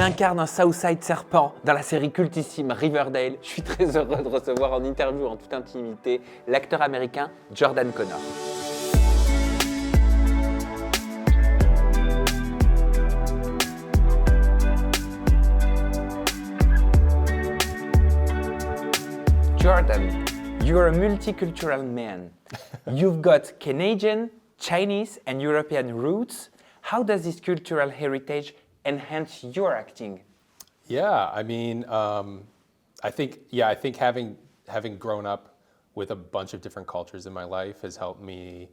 incarne un South Side Serpent dans la série cultissime Riverdale. Je suis très heureux de recevoir en interview en toute intimité l'acteur américain Jordan Connor. Jordan, you're a multicultural man. You've got Canadian, Chinese, and European roots. How does this cultural heritage enhance your acting? Yeah, I mean, I think having grown up with a bunch of different cultures in my life has helped me,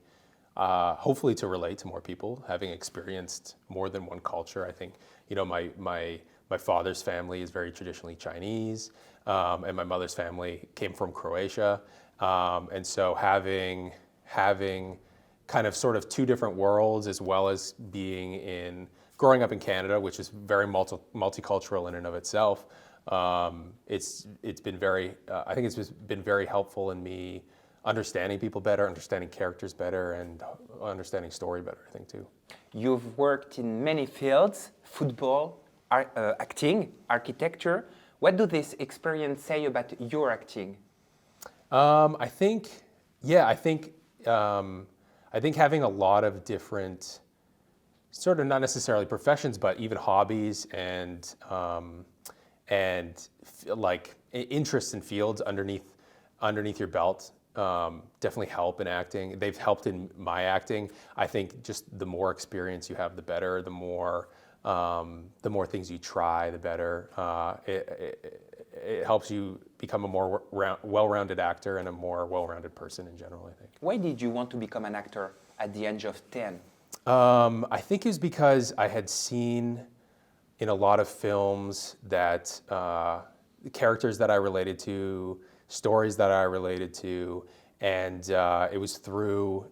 hopefully, to relate to more people. Having experienced more than one culture, I think, you know, my father's family is very traditionally Chinese, and my mother's family came from Croatia, and so having kind of sort of two different worlds, as well as growing up in Canada, which is very multicultural in and of itself, it's been very, I think it's just been very helpful in me understanding people better, understanding characters better, and understanding story better, I think, too. You've worked in many fields: football, acting, architecture. What do this experience say about your acting? I think having a lot of different, sort of not necessarily professions, but even hobbies and like interests and fields underneath your belt definitely help in acting. They've helped in my acting. I think just the more experience you have, the better. The more things you try, the better. It helps you become a more well-rounded actor and a more well-rounded person in general, I think. Why did you want to become an actor at the age of 10? I think it was because I had seen in a lot of films that the characters that I related to, stories that I related to, and it was through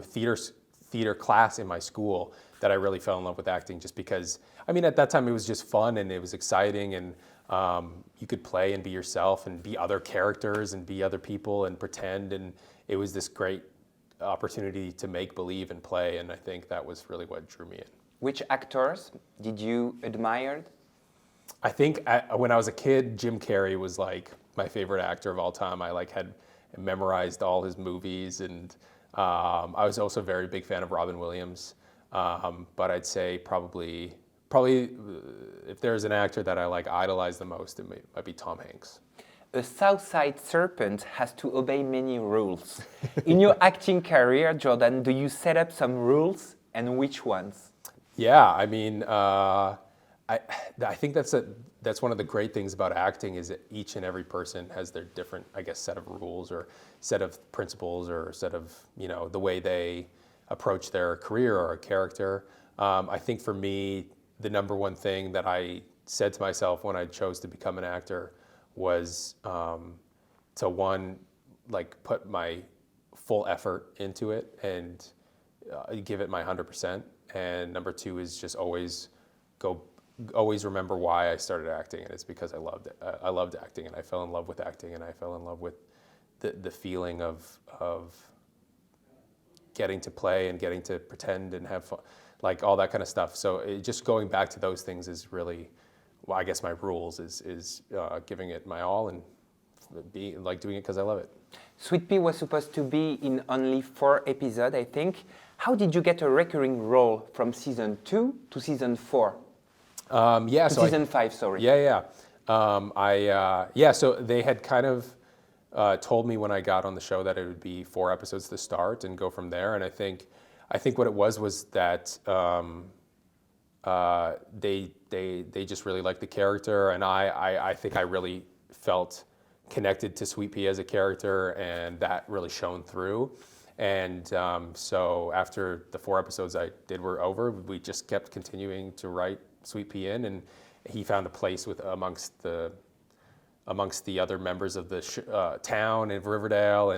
theater class in my school that I really fell in love with acting, just because, I mean, at that time it was just fun and it was exciting, and you could play and be yourself and be other characters and be other people and pretend, and it was this great opportunity to make believe and play, and I think that was really what drew me in. Which actors did you admire? I think when I was a kid, Jim Carrey was like my favorite actor of all time. I had memorized all his movies, and I was also a very big fan of Robin Williams. But I'd say probably if there's an actor that I idolize the most, it might be Tom Hanks. A South Side Serpent has to obey many rules. In your acting career, Jordan, do you set up some rules, and which ones? Yeah, I mean, I think that's one of the great things about acting, is that each and every person has their different, I guess, set of rules or set of principles or set of, you know, the way they approach their career or a character. I think for me, the number one thing that I said to myself when I chose to become an actor was to put my full effort into it and give it my 100%. And number two is just always remember why I started acting, and it's because I loved it. I loved acting, and I fell in love with acting, and I fell in love with the feeling of getting to play and getting to pretend and have fun, like all that kind of stuff. So just going back to those things is really, well, I guess my rules is giving it my all and doing it because I love it. Sweat Pea was supposed to be in only 4 episodes, I think. How did you get a recurring role from season 2 to season 4? Season 5, sorry. So they had kind of told me when I got on the show that it would be 4 episodes to start and go from there. And I think what it was that they just really liked the character, and I think I really felt connected to Sweat Pea as a character, and that really shone through. And so after the 4 episodes I did were over, we just kept continuing to write Sweat Pea in, and he found a place amongst the other members of the town in Riverdale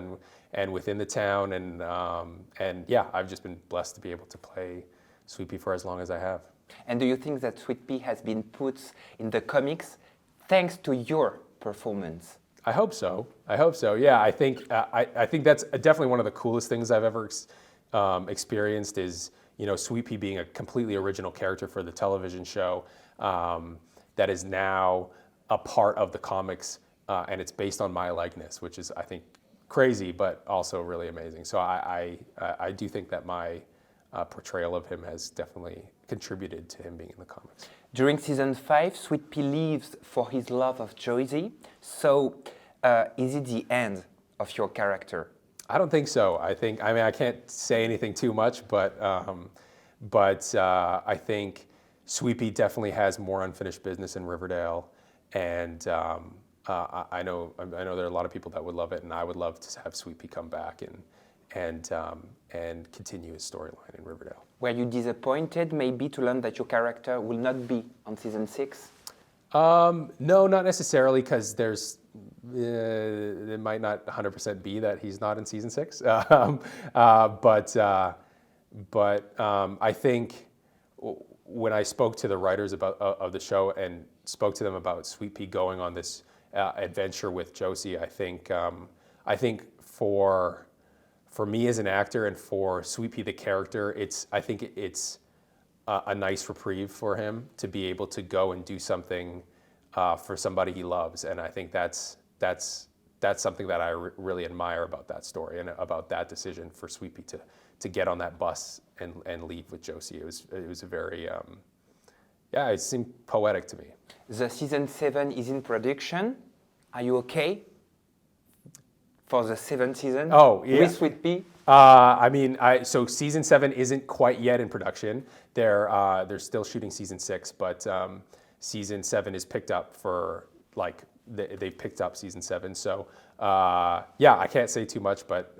and within the town, and yeah, I've just been blessed to be able to play Sweat Pea for as long as I have. And do you think that Sweat Pea has been put in the comics thanks to your performance? I hope so. Yeah, I think that's definitely one of the coolest things I've ever experienced is, you know, Sweat Pea being a completely original character for the television show. that is now a part of the comics, and it's based on my likeness, which is, I think, crazy, but also really amazing. So I do think that my portrayal of him has definitely contributed to him being in the comics. During season 5, Sweat Pea leaves for his love of Josie. So is it the end of your character? I don't think so. I mean, I can't say anything too much, but I think Sweat Pea definitely has more unfinished business in Riverdale, and I know there are a lot of people that would love it, and I would love to have Sweat Pea come back and continue his storyline in Riverdale. Were you disappointed maybe to learn that your character will not be on season 6? No, not necessarily, because it might not 100% be that he's not in season 6. But I think when I spoke to the writers of the show and spoke to them about Sweat Pea going on this adventure with Josie, I think for me as an actor and for Sweat Pea the character, I think it's a nice reprieve for him to be able to go and do something for somebody he loves, and I think that's something that I really admire about that story and about that decision for Sweat Pea to get on that bus and leave with Josie. It was a very it seemed poetic to me. The season 7 is in production. Are you okay for the 7th season? Oh, yeah. With Sweat Pea? I mean, so season 7 isn't quite yet in production. They're still shooting season 6, but season 7 is picked up for, like, they've picked up season 7. So I can't say too much, but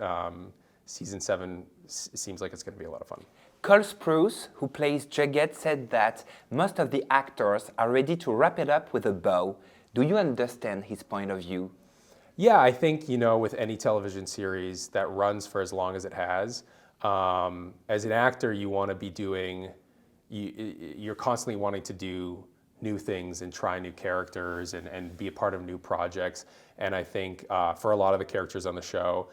season 7 seems like it's going to be a lot of fun. Cole Sprouse, who plays Jughead, said that most of the actors are ready to wrap it up with a bow. Do you understand his point of view? Yeah, I think, with any television series that runs for as long as it has, as an actor, you want to be you're constantly wanting to do new things and try new characters and be a part of new projects. And I think for a lot of the characters on the show,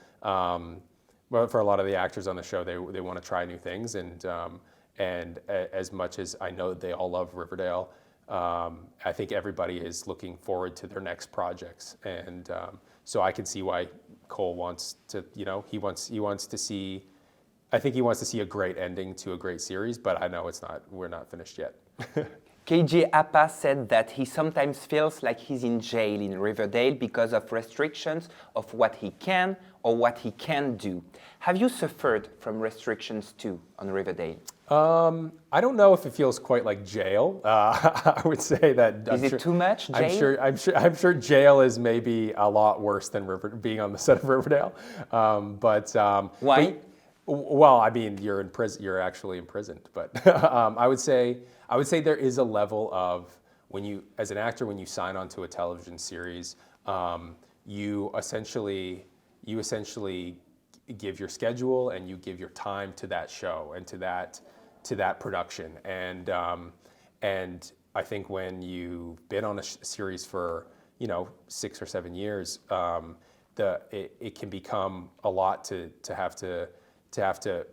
for a lot of the actors on the show, they want to try new things. And as much as I know that they all love Riverdale, I think everybody is looking forward to their next projects. And so I can see why Cole wants to, he wants to see, I think he wants to see a great ending to a great series, but I know we're not finished yet. KJ Apa said that he sometimes feels like he's in jail in Riverdale because of restrictions of what he can or what he can't do. Have you suffered from restrictions too on Riverdale? I don't know if it feels quite like jail. I would say that. Is it too much, jail? I'm sure jail is maybe a lot worse than being on the set of Riverdale. Why? Well, I mean, you're in prison. You're actually imprisoned. But I would say there is a level of as an actor, when you sign on to a television series, you essentially give your schedule and you give your time to that show and to that production. And I think when you've been on a series for 6 or 7 years, it can become a lot to have to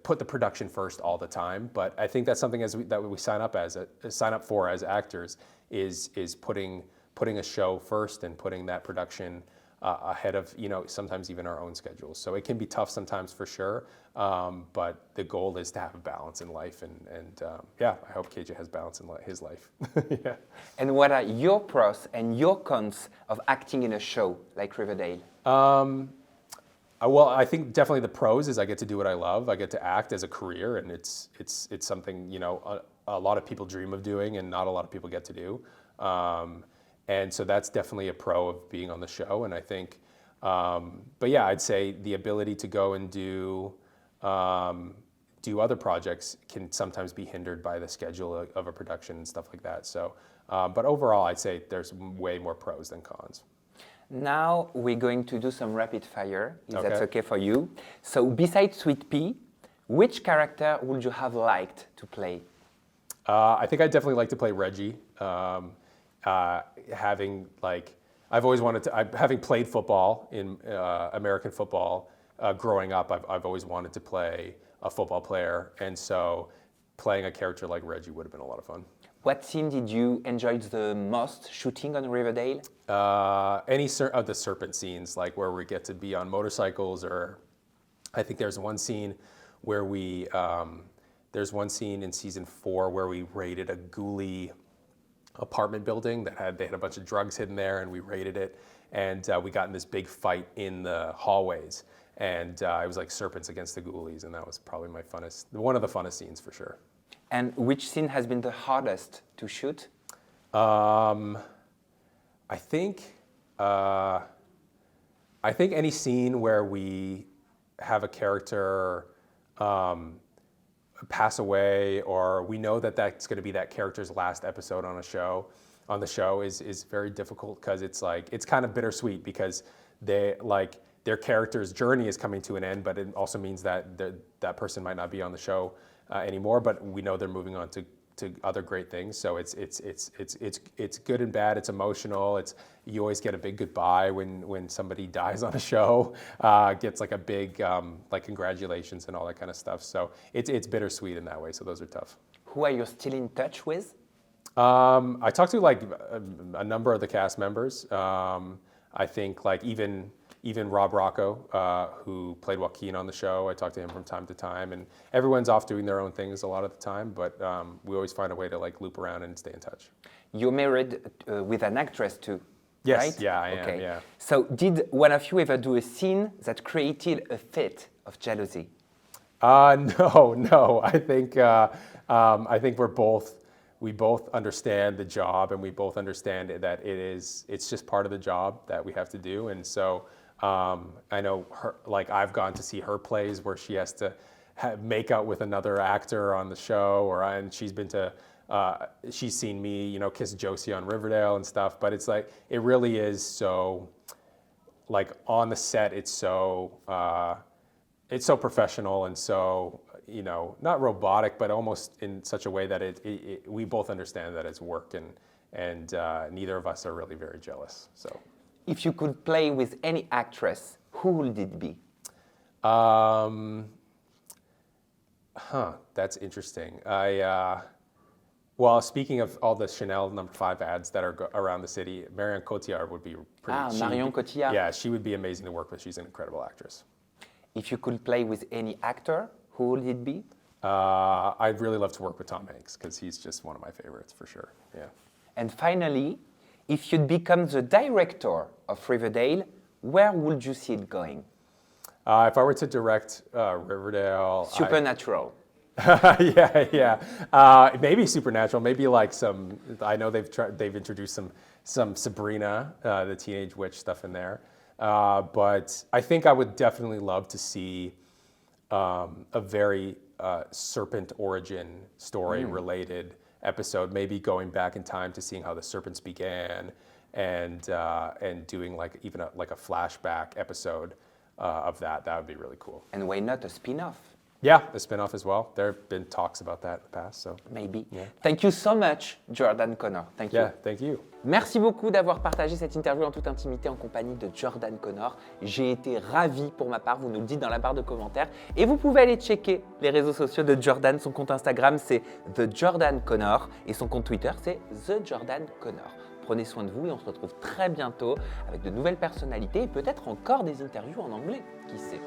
put the production first all the time. But I think that's something that we sign up for as actors is putting a show first and putting that production ahead of sometimes even our own schedules. So it can be tough sometimes for sure, but the goal is to have a balance in life, and I hope KJ has balance in his life. Yeah. And what are your pros and your cons of acting in a show like Riverdale? Well, I think definitely the pros is I get to do what I love. I get to act as a career, and it's something a lot of people dream of doing, and not a lot of people get to do. And so that's definitely a pro of being on the show. And I think, but yeah, I'd say the ability to go and do other projects can sometimes be hindered by the schedule of a production and stuff like that. So, but overall, I'd say there's way more pros than cons. Now we're going to do some rapid fire, if that's okay for you. So besides Sweat Pea, which character would you have liked to play? I think I'd definitely like to play Reggie. I've always wanted to, having played football in American football growing up, I've always wanted to play a football player. And so playing a character like Reggie would have been a lot of fun. What scene did you enjoy the most shooting on Riverdale? Any of the serpent scenes, like where we get to be on motorcycles, or I think there's one scene where there's one scene in season 4 where we raided a ghoulie apartment building they had a bunch of drugs hidden there, and we raided it, and we got in this big fight in the hallways, and it was like serpents against the ghoulies, and that was probably one of the funnest scenes for sure. And which scene has been the hardest to shoot? I think any scene where we have a character pass away, or we know that that's going to be that character's last episode on the show is very difficult, because it's kind of bittersweet, because their character's journey is coming to an end, but it also means that that person might not be on the show anymore, but we know they're moving on to other great things. So it's good and bad. It's emotional. You always get a big goodbye when somebody dies on a show, gets like a big like congratulations and all that kind of stuff. So it's bittersweet in that way. So those are tough. Who are you still in touch with? I talked to like a number of the cast members. I think like even Rob Rocco, who played Joaquin on the show, I talk to him from time to time, and everyone's off doing their own things a lot of the time, but we always find a way to like loop around and stay in touch. You're married with an actress too, yes, right? Yeah, I am, yeah. So did one of you ever do a scene that created a fit of jealousy? No. I think we both understand the job, and we both understand that it's just part of the job that we have to do, and so I know her, like I've gone to see her plays where she has to make out with another actor on the show, and she's seen me, kiss Josie on Riverdale and stuff. But it's like, it really is so, like on the set, it's so professional and so, not robotic, but almost in such a way that we both understand that it's work, and neither of us are really very jealous. So. If you could play with any actress, who would it be? That's interesting. Well, speaking of all the Chanel No. 5 ads that are around the city, Marion Cotillard would be pretty. Marion Cotillard. Yeah, she would be amazing to work with. She's an incredible actress. If you could play with any actor, who would it be? I'd really love to work with Tom Hanks, because he's just one of my favorites for sure. Yeah. And finally, if you'd become the director of Riverdale, where would you see it going? If I were to direct Riverdale... Supernatural. Yeah. Maybe Supernatural. Maybe like some... I know they've introduced some Sabrina, the teenage witch stuff in there. But I think I would definitely love to see a very serpent origin story related episode, maybe going back in time to seeing how the serpents began, and doing like even a flashback episode of that. That would be really cool. And why not a spin-off? Yeah, a spin-off as well. There have been talks about that in the past, so maybe. Yeah. Thank you so much, Jordan Connor. Thank you. Yeah, thank you. Merci beaucoup d'avoir partagé cette interview en toute intimité en compagnie de Jordan Connor. J'ai été ravi pour ma part, vous nous le dites dans la barre de commentaires. Et vous pouvez aller checker les réseaux sociaux de Jordan. Son compte Instagram, c'est The Jordan Connor. Et son compte Twitter, c'est The Jordan Connor. Prenez soin de vous et on se retrouve très bientôt avec de nouvelles personnalités et peut-être encore des interviews en anglais. Qui sait ?